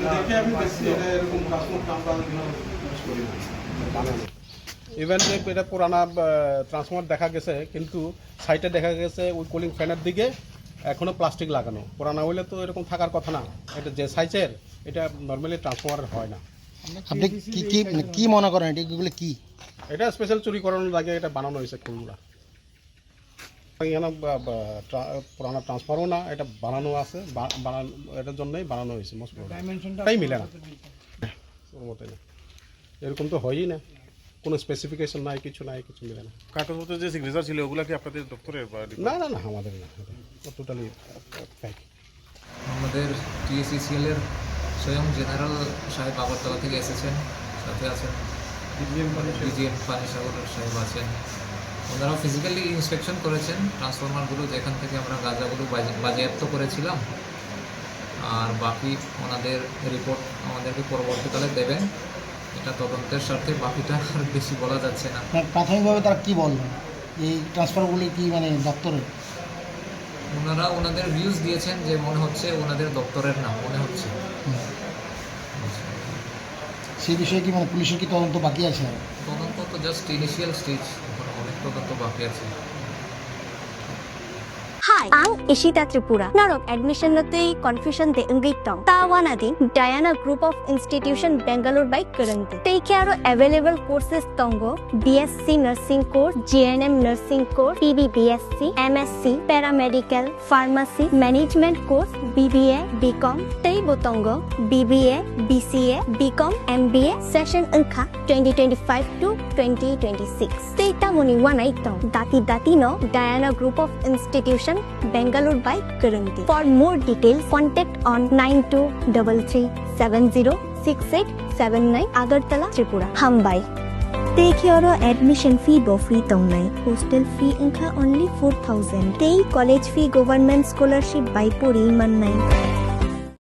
দেখে আমি দেখছি এটা এরকম ট্রান্সপোর্ট আমরা ইউজ করি না, বানানো। ইভেন যে এটা পুরানা ট্রান্সফর্মার দেখা গেছে, কিন্তু সাইটে দেখা গেছে ওই কুলিং ফ্যানের দিকে এখনও প্লাস্টিক লাগানো। পুরানা হইলে তো এরকম থাকার কথা না। এটা যে সাইজের, এটা নর্মালি ট্রান্সফর্মার হয় না। আপনি কি কি কি মনে করেন এগুলো কি? এটা স্পেশাল চুরি করানোর লাগে এটা বানানো হয়েছে কুলগুলা। এখানে পুরানা ট্রান্সফর্মারও না, এটা বানানো আছে, বানানো এটার জন্যই বানানো হয়েছে। মোস্ট তাই মিলে না ওর মতে না, এরকম তো হয়ই না, কোনো স্পেসিফিকেশন নাই, কিছু নাই, কিছু মিলে না। কাগজপত্র যে সিগনেচার ছিল ওগুলা কি আপনাদের দপ্তরের বা না না না, আমাদের না, টোটালি ফেক। আমাদের টিএসিসিএল-এর স্বয়ং জেনারেল সাহেব আগরতলা থেকে এসেছেন, সাথে আছেন ডিজিএম পানিসাগর সাহেব আছেন। ওনারাও ফিজিক্যালি ইন্সপেকশন করেছেন ট্রান্সফরমারগুলো, যেখান থেকে আমরা গাঁজাগুলো বাজেয়াপ্ত করেছিলাম। আর বাকি ওনাদের রিপোর্ট আমাদেরকে পরবর্তীকালে দেবেন। এটা তদন্তের স্বার্থে, বাকিটা আর বেশি বলা যাচ্ছে না। প্রাথমিকভাবে তারা কি বললেন এই ট্রান্সফারগুলি কি মানে দপ্তরের? ওনারা ওনাদের ভিউজ দিয়েছেন যে মনে হচ্ছে ওনাদের দপ্তরের না, মনে হচ্ছে। সেই বিষয়ে কি মানে পুলিশের কি তদন্ত বাকি আছে? তদন্ত তো জাস্ট ইনিশিয়াল স্টেজ, এখন অনেক তদন্ত বাকি আছে। Hi, ang Ishita Tripura. Narok admission natui confusion de ingitong. Tawana di Diana Group of Institution Bangalore by Kurandi. Take care of available courses tongo BSc Nursing course, GNM Nursing course, PBBSc, MSc, Paramedical, Pharmacy, Management course, BBA, BCom, Tei botongo BBA, BCA, BCom, MBA session angka 2025 to 2026. Tei tamuni wanai tong. Dati no Diana Group of Institution Bangalore by Kurandi. For more details, contact on 9233706879 Agartala, Tripura. Hambai. Take your admission fee bo free tong nai. Hostel fee inka only 4,000. Take college fee government scholarship by puri man nai.